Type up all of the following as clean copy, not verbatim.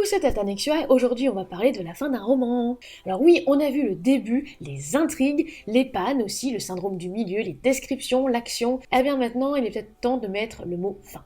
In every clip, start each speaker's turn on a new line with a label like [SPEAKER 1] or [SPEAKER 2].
[SPEAKER 1] c'est Tatanexua et aujourd'hui on va parler de la fin d'un roman. Alors oui, on a vu le début, les intrigues, les pannes aussi, le syndrome du milieu, les descriptions, l'action. Eh bien maintenant, il est peut-être temps de mettre le mot fin.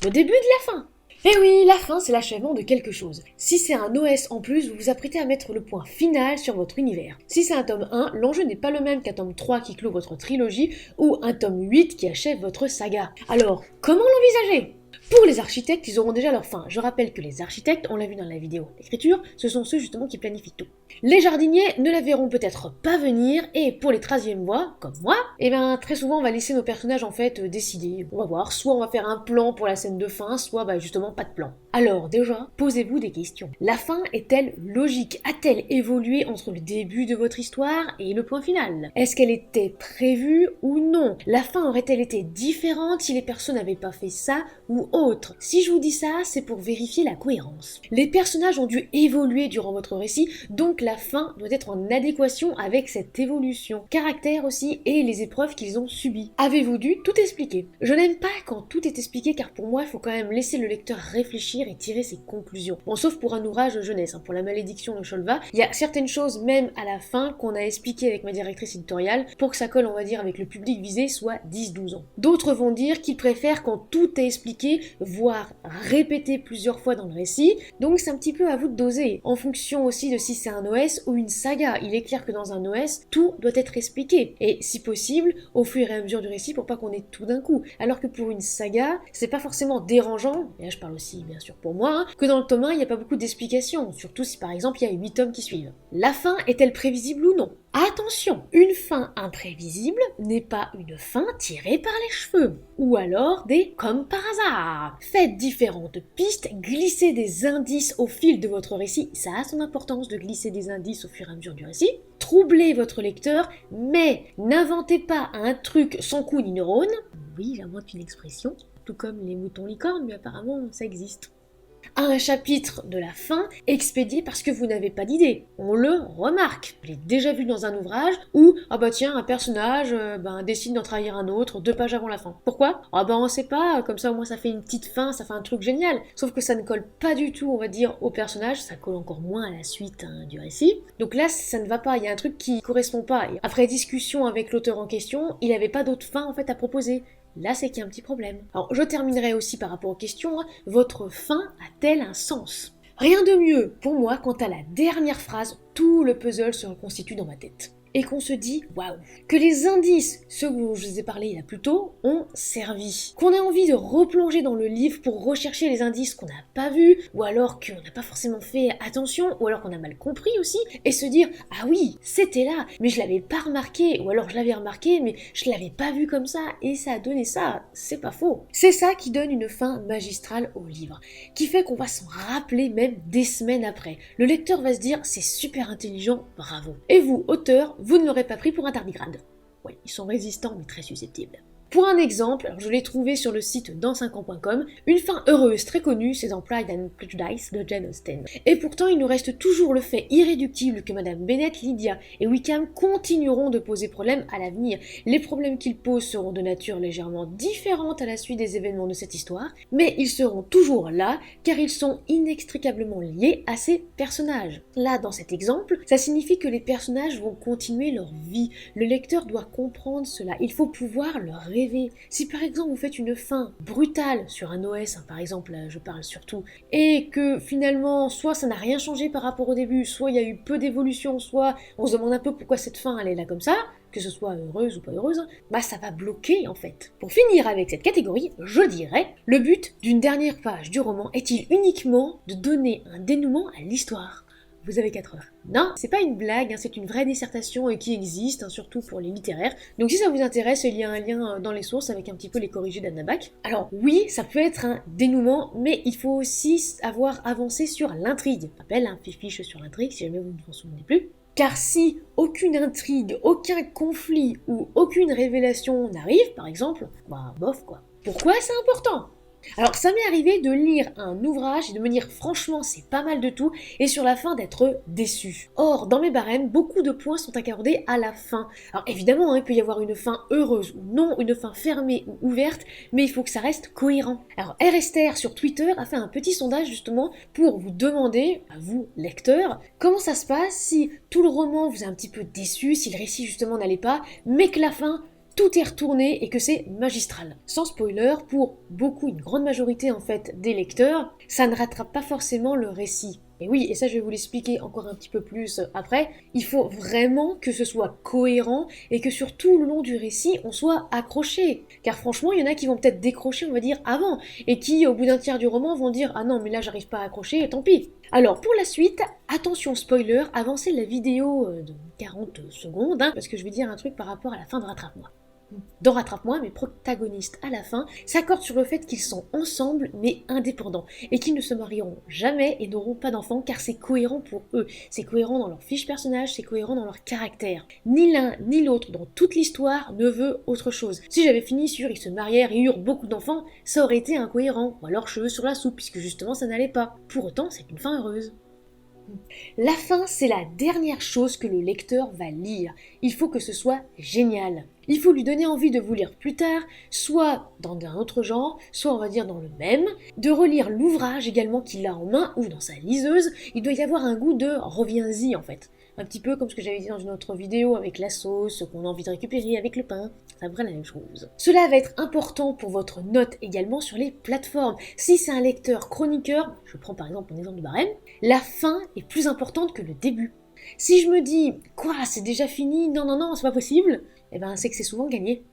[SPEAKER 1] Le début de la fin. Eh oui, la fin, c'est l'achèvement de quelque chose. Si c'est un OS en plus, vous vous apprêtez à mettre le point final sur votre univers. Si c'est un tome 1, l'enjeu n'est pas le même qu'un tome 3 qui clôt votre trilogie ou un tome 8 qui achève votre saga. Alors, comment l'envisager ? Pour les architectes, ils auront déjà leur fin. Je rappelle que les architectes, on l'a vu dans la vidéo d'écriture, ce sont ceux justement qui planifient tout. Les jardiniers ne la verront peut-être pas venir, et pour les 13e voix, comme moi, eh bien très souvent on va laisser nos personnages en fait décider. On va voir, soit on va faire un plan pour la scène de fin, soit justement pas de plan. Alors déjà, posez-vous des questions. La fin est-elle logique? A-t-elle évolué entre le début de votre histoire et le point final? Est-ce qu'elle était prévue ou non? La fin aurait-elle été différente si les personnes n'avaient pas fait ça ou autre? Si je vous dis ça, c'est pour vérifier la cohérence. Les personnages ont dû évoluer durant votre récit, donc la fin doit être en adéquation avec cette évolution. Caractère aussi et les épreuves qu'ils ont subies. Avez-vous dû tout expliquer? Je n'aime pas quand tout est expliqué car pour moi, il faut quand même laisser le lecteur réfléchir et tirer ses conclusions. Bon, sauf pour un ouvrage de jeunesse, pour la malédiction de Cholva, il y a certaines choses même à la fin qu'on a expliquées avec ma directrice éditoriale pour que ça colle, on va dire, avec le public visé, soit 10-12 ans. D'autres vont dire qu'ils préfèrent quand tout est expliqué, voire répété plusieurs fois dans le récit, donc c'est un petit peu à vous de doser, en fonction aussi de si c'est un OS ou une saga. Il est clair que dans un OS, tout doit être expliqué, et si possible, au fur et à mesure du récit pour pas qu'on ait tout d'un coup. Alors que pour une saga, c'est pas forcément dérangeant, et là je parle aussi bien sûr pour moi, que dans le tome 1, il n'y a pas beaucoup d'explications, surtout si par exemple il y a 8 tomes qui suivent. La fin est-elle prévisible ou non? Attention, une fin imprévisible n'est pas une fin tirée par les cheveux, ou alors des comme par hasard. Faites différentes pistes, glissez des indices au fil de votre récit, ça a son importance de glisser des indices au fur et à mesure du récit. Troublez votre lecteur, mais n'inventez pas un truc sans cou ni neurone. Oui, j'invente une expression, tout comme les moutons licornes, mais apparemment ça existe. Un chapitre de la fin expédié parce que vous n'avez pas d'idée. On le remarque. Je l'ai déjà vu dans un ouvrage où, ah bah tiens, un personnage décide d'en trahir un autre 2 pages avant la fin. Pourquoi? Ah bah on sait pas, comme ça au moins ça fait une petite fin, ça fait un truc génial. Sauf que ça ne colle pas du tout, on va dire, au personnage, ça colle encore moins à la suite du récit. Donc là, ça ne va pas, il y a un truc qui correspond pas. Et après discussion avec l'auteur en question, il n'avait pas d'autre fin en fait à proposer. Là, c'est qu'il y a un petit problème. Alors, je terminerai aussi par rapport aux questions. Votre fin a-t-elle un sens? Rien de mieux pour moi quand à la dernière phrase, tout le puzzle se reconstitue dans ma tête. Et qu'on se dit, waouh, que les indices, ceux dont je vous ai parlé là plus tôt, ont servi. Qu'on ait envie de replonger dans le livre pour rechercher les indices qu'on n'a pas vus, ou alors qu'on n'a pas forcément fait attention, ou alors qu'on a mal compris aussi, et se dire, ah oui, c'était là, mais je l'avais pas remarqué, ou alors je l'avais remarqué, mais je l'avais pas vu comme ça, et ça a donné ça, c'est pas faux. C'est ça qui donne une fin magistrale au livre, qui fait qu'on va s'en rappeler même des semaines après. Le lecteur va se dire, c'est super intelligent, bravo. Et vous, auteur, vous ne l'aurez pas pris pour un tardigrade. Oui, ils sont résistants mais très susceptibles. Pour un exemple, alors je l'ai trouvé sur le site dans5ans.com, une fin heureuse très connue, c'est dans Pride and Prejudice de Jane Austen. Et pourtant, il nous reste toujours le fait irréductible que Madame Bennet, Lydia et Wickham continueront de poser problème à l'avenir. Les problèmes qu'ils posent seront de nature légèrement différente à la suite des événements de cette histoire, mais ils seront toujours là, car ils sont inextricablement liés à ces personnages. Là, dans cet exemple, ça signifie que les personnages vont continuer leur vie. Le lecteur doit comprendre cela, il faut pouvoir le rêver. Si par exemple vous faites une fin brutale sur un OS, par exemple, je parle surtout, et que finalement soit ça n'a rien changé par rapport au début, soit il y a eu peu d'évolution, soit on se demande un peu pourquoi cette fin elle est là comme ça, que ce soit heureuse ou pas heureuse, ça va bloquer en fait. Pour finir avec cette catégorie, je dirais, le but d'une dernière page du roman est-il uniquement de donner un dénouement à l'histoire? Vous avez 4 heures. Non, c'est pas une blague, c'est une vraie dissertation qui existe, surtout pour les littéraires. Donc si ça vous intéresse, il y a un lien dans les sources avec un petit peu les corrigés d'Anna Bach. Alors oui, ça peut être un dénouement, mais il faut aussi avoir avancé sur l'intrigue. Je rappelle, fiche sur l'intrigue, si jamais vous ne vous en souvenez plus. Car si aucune intrigue, aucun conflit ou aucune révélation n'arrive, par exemple, bof quoi. Pourquoi c'est important ? Alors ça m'est arrivé de lire un ouvrage et de me dire franchement c'est pas mal de tout et sur la fin d'être déçu. Or dans mes barèmes, beaucoup de points sont accordés à la fin. Alors évidemment il peut y avoir une fin heureuse ou non, une fin fermée ou ouverte, mais il faut que ça reste cohérent. Alors RSTR sur Twitter a fait un petit sondage justement pour vous demander, à vous lecteurs, comment ça se passe si tout le roman vous a un petit peu déçu, si le récit justement n'allait pas, mais que la fin tout est retourné et que c'est magistral. Sans spoiler, pour beaucoup, une grande majorité en fait des lecteurs, ça ne rattrape pas forcément le récit. Et oui, et ça je vais vous l'expliquer encore un petit peu plus après, il faut vraiment que ce soit cohérent et que sur tout le long du récit, on soit accroché. Car franchement, il y en a qui vont peut-être décrocher, on va dire, avant, et qui, au bout d'un tiers du roman, vont dire « Ah non, mais là j'arrive pas à accrocher, et tant pis ». Alors pour la suite, attention spoiler, avancez la vidéo de 40 secondes, parce que je vais dire un truc par rapport à la fin de Rattrape-moi. Dans Rattrape-moi, mes protagonistes à la fin s'accordent sur le fait qu'ils sont ensemble mais indépendants et qu'ils ne se marieront jamais et n'auront pas d'enfants car c'est cohérent pour eux. C'est cohérent dans leur fiche personnage, c'est cohérent dans leur caractère. Ni l'un ni l'autre dans toute l'histoire ne veut autre chose. Si j'avais fini sur ils se marièrent et eurent beaucoup d'enfants, ça aurait été incohérent, ou alors cheveux sur la soupe puisque justement ça n'allait pas. Pour autant, c'est une fin heureuse. La fin, c'est la dernière chose que le lecteur va lire. Il faut que ce soit génial. Il faut lui donner envie de vous lire plus tard, soit dans un autre genre, soit on va dire dans le même, de relire l'ouvrage également qu'il a en main ou dans sa liseuse. Il doit y avoir un goût de reviens-y en fait. Un petit peu comme ce que j'avais dit dans une autre vidéo avec la sauce, ce qu'on a envie de récupérer avec le pain, c'est à peu près la même chose. Cela va être important pour votre note également sur les plateformes. Si c'est un lecteur chroniqueur, je prends par exemple mon exemple de barème, la fin est plus importante que le début. Si je me dis, quoi, c'est déjà fini, non, c'est pas possible, eh ben c'est que c'est souvent gagné.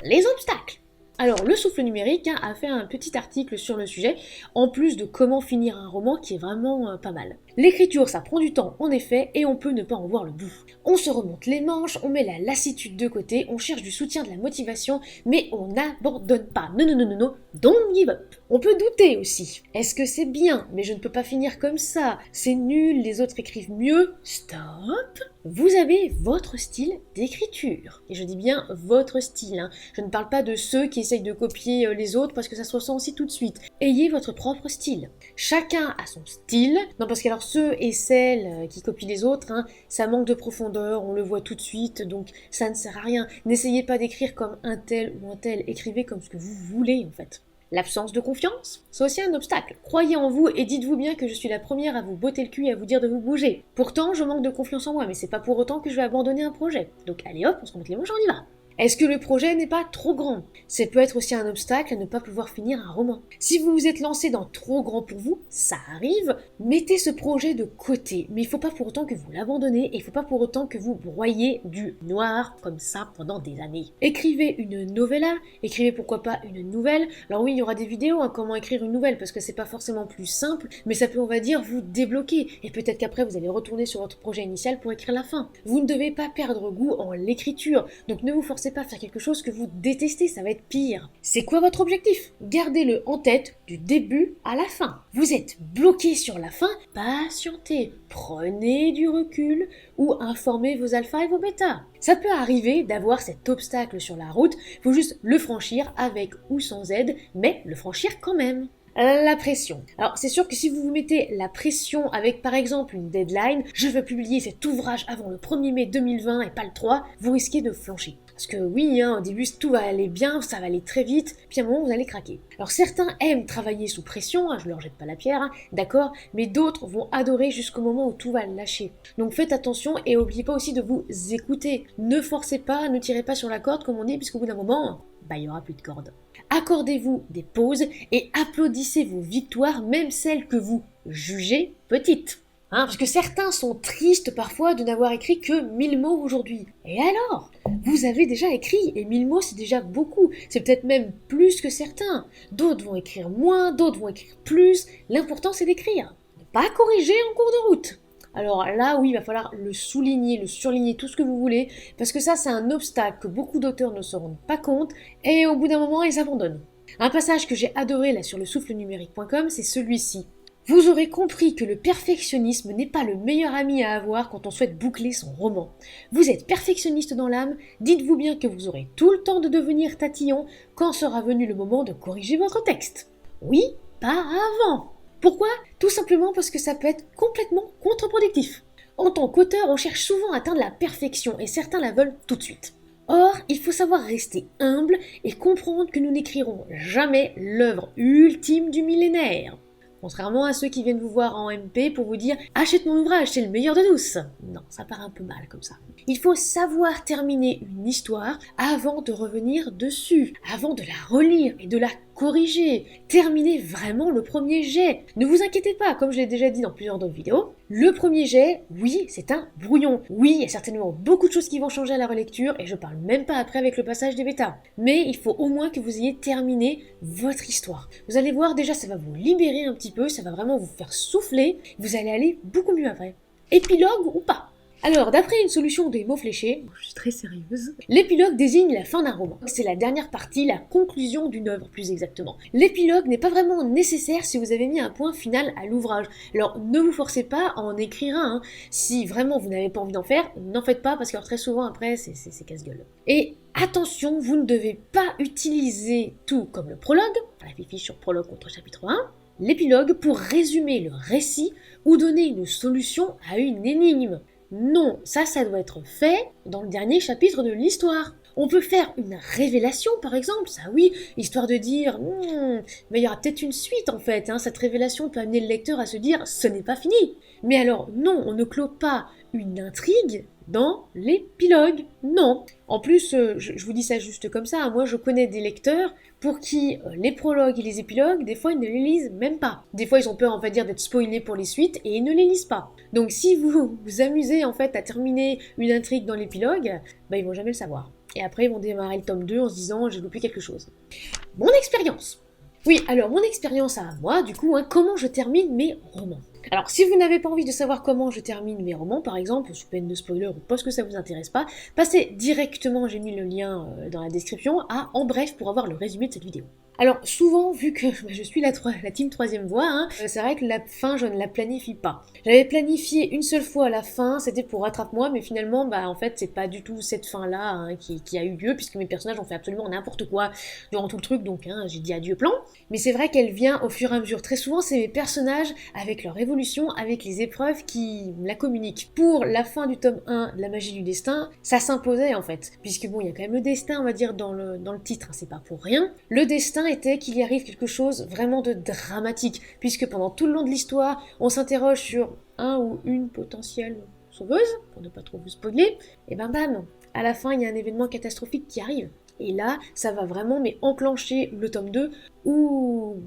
[SPEAKER 1] Les obstacles. Alors, le souffle numérique a fait un petit article sur le sujet, en plus de comment finir un roman qui est vraiment pas mal. L'écriture, ça prend du temps, en effet, et on peut ne pas en voir le bout. On se remonte les manches, on met la lassitude de côté, on cherche du soutien, de la motivation, mais on n'abandonne pas. Non, don't give up. On peut douter aussi. Est-ce que c'est bien? Mais je ne peux pas finir comme ça. C'est nul, les autres écrivent mieux. Stop! Vous avez votre style d'écriture. Et je dis bien votre style. Je ne parle pas de ceux qui essayent de copier les autres parce que ça se ressent aussi tout de suite. Ayez votre propre style. Chacun a son style. Non, parce que alors ceux et celles qui copient les autres, ça manque de profondeur, on le voit tout de suite, donc ça ne sert à rien. N'essayez pas d'écrire comme un tel ou un tel. Écrivez comme ce que vous voulez en fait. L'absence de confiance, c'est aussi un obstacle. Croyez en vous et dites-vous bien que je suis la première à vous botter le cul et à vous dire de vous bouger. Pourtant, je manque de confiance en moi, mais c'est pas pour autant que je vais abandonner un projet. Donc allez hop, on se remonte les manches, on y va. Est-ce que le projet n'est pas trop grand? Ça peut être aussi un obstacle à ne pas pouvoir finir un roman. Si vous vous êtes lancé dans trop grand pour vous, ça arrive, mettez ce projet de côté. Mais il ne faut pas pour autant que vous l'abandonnez et il ne faut pas pour autant que vous broyez du noir comme ça pendant des années. Écrivez une novella, écrivez pourquoi pas une nouvelle. Alors oui, il y aura des vidéos, comment écrire une nouvelle, parce que c'est pas forcément plus simple, mais ça peut, on va dire, vous débloquer. Et peut-être qu'après, vous allez retourner sur votre projet initial pour écrire la fin. Vous ne devez pas perdre goût en l'écriture, donc ne vous forcez pas à faire quelque chose que vous détestez, ça va être pire. C'est quoi votre objectif? Gardez-le en tête du début à la fin. Vous êtes bloqué sur la fin, patientez, prenez du recul ou informez vos alphas et vos bêtas. Ça peut arriver d'avoir cet obstacle sur la route, faut juste le franchir avec ou sans aide, mais le franchir quand même. La pression. Alors c'est sûr que si vous vous mettez la pression avec par exemple une deadline, je veux publier cet ouvrage avant le 1er mai 2020 et pas le 3, vous risquez de flancher. Parce que oui, au début tout va aller bien, ça va aller très vite, puis à un moment vous allez craquer. Alors certains aiment travailler sous pression, je leur jette pas la pierre, d'accord, mais d'autres vont adorer jusqu'au moment où tout va lâcher. Donc faites attention et n'oubliez pas aussi de vous écouter. Ne forcez pas, ne tirez pas sur la corde comme on dit, puisqu'au bout d'un moment, il n'y aura plus de corde. Accordez-vous des pauses et applaudissez vos victoires, même celles que vous jugez petites. Parce que certains sont tristes parfois de n'avoir écrit que 1000 mots aujourd'hui. Et alors? Vous avez déjà écrit, et 1000 mots c'est déjà beaucoup. C'est peut-être même plus que certains. D'autres vont écrire moins, d'autres vont écrire plus. L'important c'est d'écrire. Ne pas corriger en cours de route. Alors là, oui, il va falloir le souligner, le surligner, tout ce que vous voulez, parce que ça, c'est un obstacle que beaucoup d'auteurs ne se rendent pas compte, et au bout d'un moment, ils abandonnent. Un passage que j'ai adoré là sur le soufflenumérique.com, c'est celui-ci. Vous aurez compris que le perfectionnisme n'est pas le meilleur ami à avoir quand on souhaite boucler son roman. Vous êtes perfectionniste dans l'âme, dites-vous bien que vous aurez tout le temps de devenir tatillon quand sera venu le moment de corriger votre texte. Oui, pas avant. Pourquoi? Tout simplement parce que ça peut être complètement contre-productif. En tant qu'auteur, on cherche souvent à atteindre la perfection et certains la veulent tout de suite. Or, il faut savoir rester humble et comprendre que nous n'écrirons jamais l'œuvre ultime du millénaire. Contrairement à ceux qui viennent vous voir en MP pour vous dire « Achète mon ouvrage, c'est le meilleur de tous !» Non, ça part un peu mal comme ça. Il faut savoir terminer une histoire avant de revenir dessus, avant de la relire et de la corriger. Terminez vraiment le premier jet. Ne vous inquiétez pas, comme je l'ai déjà dit dans plusieurs d'autres vidéos, le premier jet, oui, c'est un brouillon. Oui, il y a certainement beaucoup de choses qui vont changer à la relecture, et je parle même pas après avec le passage des bêtas. Mais il faut au moins que vous ayez terminé votre histoire. Vous allez voir, déjà, ça va vous libérer un petit peu, ça va vraiment vous faire souffler, vous allez aller beaucoup mieux après. Épilogue ou pas? Alors, d'après une solution des mots fléchés, je suis très sérieuse, l'épilogue désigne la fin d'un roman. C'est la dernière partie, la conclusion d'une œuvre plus exactement. L'épilogue n'est pas vraiment nécessaire si vous avez mis un point final à l'ouvrage. Alors, ne vous forcez pas à en écrire un. Hein. Si vraiment vous n'avez pas envie d'en faire, n'en faites pas parce que très souvent après, c'est casse-gueule. Et attention, vous ne devez pas utiliser tout comme le prologue, la fiche sur prologue contre chapitre 1, l'épilogue pour résumer le récit ou donner une solution à une énigme. Non, ça doit être fait dans le dernier chapitre de l'histoire. On peut faire une révélation, par exemple, ça oui, histoire de dire mais il y aura peut-être une suite en fait, hein. Cette révélation peut amener le lecteur à se dire « ce n'est pas fini ». Mais alors non, on ne clôt pas une intrigue dans l'épilogue, non. En plus, je vous dis ça juste comme ça, moi je connais des lecteurs pour qui les prologues et les épilogues, des fois ils ne les lisent même pas. Des fois ils ont peur, on va dire, d'être spoilés pour les suites et ils ne les lisent pas. Donc si vous vous amusez en fait à terminer une intrigue dans l'épilogue, bah ils vont jamais le savoir. Et après ils vont démarrer le tome 2 en se disant j'ai loupé quelque chose. Mon expérience. Oui, alors mon expérience à moi, du coup, comment je termine mes romans. Alors, si vous n'avez pas envie de savoir comment je termine mes romans, par exemple, sous peine de spoiler ou parce que ça vous intéresse pas, passez directement, j'ai mis le lien dans la description, à En Bref pour avoir le résumé de cette vidéo. Alors, souvent, vu que je suis la team troisième voie, hein, c'est vrai que la fin, je ne la planifie pas. J'avais planifié une seule fois la fin, c'était pour Rattrape-moi, mais finalement, en fait, c'est pas du tout cette fin-là hein, qui a eu lieu, puisque mes personnages ont fait absolument n'importe quoi durant tout le truc, donc j'ai dit adieu plan. Mais c'est vrai qu'elle vient au fur et à mesure. Très souvent, c'est mes personnages, avec leur évolution, avec les épreuves, qui la communiquent. Pour la fin du tome 1, de La magie du destin, ça s'imposait en fait, puisque bon, il y a quand même le destin, on va dire, dans le titre, hein, c'est pas pour rien. Le destin était qu'il y arrive quelque chose vraiment de dramatique, puisque pendant tout le long de l'histoire, on s'interroge sur un ou une potentielle sauveuse, pour ne pas trop vous spoiler, et bam, à la fin, il y a un événement catastrophique qui arrive. Et là, ça va vraiment enclencher le tome 2, où,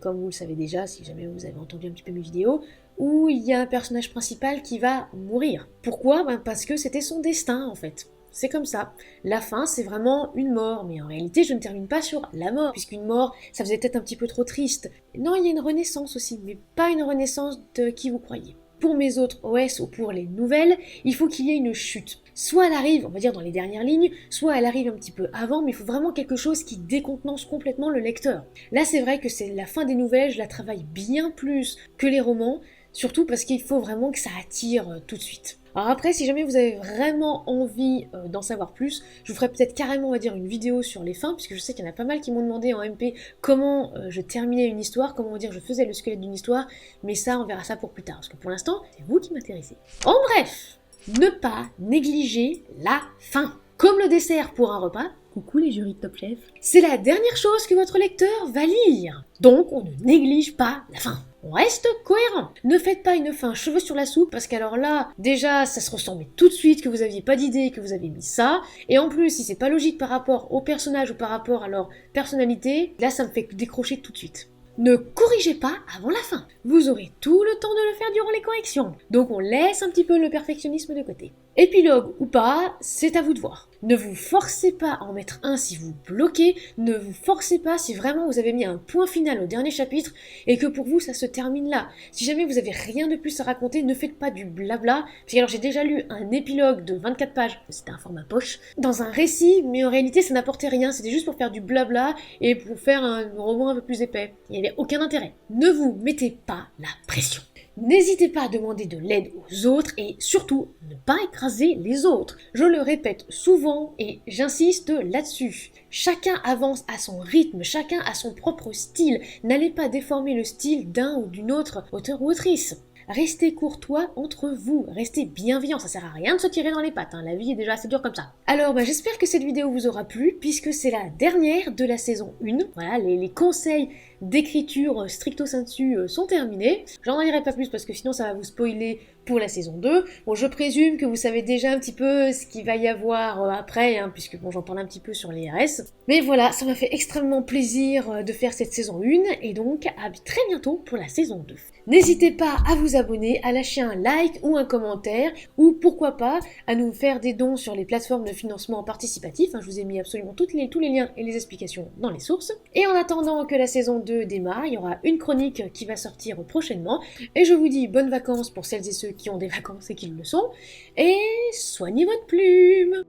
[SPEAKER 1] comme vous le savez déjà, si jamais vous avez entendu un petit peu mes vidéos, où il y a un personnage principal qui va mourir. Pourquoi? Parce que c'était son destin, en fait. C'est comme ça. La fin, c'est vraiment une mort, mais en réalité, je ne termine pas sur la mort, puisqu'une mort, ça faisait peut-être un petit peu trop triste. Non, il y a une renaissance aussi, mais pas une renaissance de qui vous croyez. Pour mes autres OS ou pour les nouvelles, il faut qu'il y ait une chute. Soit elle arrive, on va dire dans les dernières lignes, soit elle arrive un petit peu avant, mais il faut vraiment quelque chose qui décontenance complètement le lecteur. Là, c'est vrai que c'est la fin des nouvelles, je la travaille bien plus que les romans, surtout parce qu'il faut vraiment que ça attire tout de suite. Alors après, si jamais vous avez vraiment envie d'en savoir plus, je vous ferai peut-être carrément, on va dire, une vidéo sur les fins, puisque je sais qu'il y en a pas mal qui m'ont demandé en MP comment je terminais une histoire, comment on va dire je faisais le squelette d'une histoire, mais ça, on verra ça pour plus tard, parce que pour l'instant, c'est vous qui m'intéressez. En bref, ne pas négliger la fin. Comme le dessert pour un repas, coucou les jurys de Top Chef, c'est la dernière chose que votre lecteur va lire. Donc on ne néglige pas la fin. On reste cohérent. Ne faites pas une fin cheveux sur la soupe, parce qu'alors là, déjà, ça se ressent mais tout de suite que vous aviez pas d'idée, que vous avez mis ça. Et en plus, si c'est pas logique par rapport au personnage ou par rapport à leur personnalité, là ça me fait décrocher tout de suite. Ne corrigez pas avant la fin. Vous aurez tout le temps de le faire durant les corrections. Donc on laisse un petit peu le perfectionnisme de côté. Épilogue ou pas, c'est à vous de voir. Ne vous forcez pas à en mettre un si vous bloquez, ne vous forcez pas si vraiment vous avez mis un point final au dernier chapitre et que pour vous ça se termine là. Si jamais vous avez rien de plus à raconter, ne faites pas du blabla. Parce que alors j'ai déjà lu un épilogue de 24 pages, c'était un format poche, dans un récit, mais en réalité ça n'apportait rien, c'était juste pour faire du blabla et pour faire un roman un peu plus épais. Il n'y avait aucun intérêt. Ne vous mettez pas la pression. N'hésitez pas à demander de l'aide aux autres et surtout ne pas écraser les autres. Je le répète souvent et j'insiste là-dessus. Chacun avance à son rythme, chacun a son propre style. N'allez pas déformer le style d'un ou d'une autre auteur ou autrice. Restez courtois entre vous, restez bienveillants, ça sert à rien de se tirer dans les pattes, hein. La vie est déjà assez dure comme ça. Alors j'espère que cette vidéo vous aura plu, puisque c'est la dernière de la saison 1. Voilà, les conseils d'écriture stricto sensu sont terminés. J'en dirai pas plus parce que sinon ça va vous spoiler pour la saison 2. Bon, je présume que vous savez déjà un petit peu ce qu'il va y avoir après, hein, puisque bon, j'en parle un petit peu sur les RS. Mais voilà, ça m'a fait extrêmement plaisir de faire cette saison 1, et donc à très bientôt pour la saison 2. N'hésitez pas à vous abonner, à lâcher un like ou un commentaire, ou pourquoi pas à nous faire des dons sur les plateformes de financement participatif. Je vous ai mis absolument tous les liens et les explications dans les sources. Et en attendant que la saison 2 démarre, il y aura une chronique qui va sortir prochainement. Et je vous dis bonnes vacances pour celles et ceux qui ont des vacances et qui le sont. Et soignez votre plume!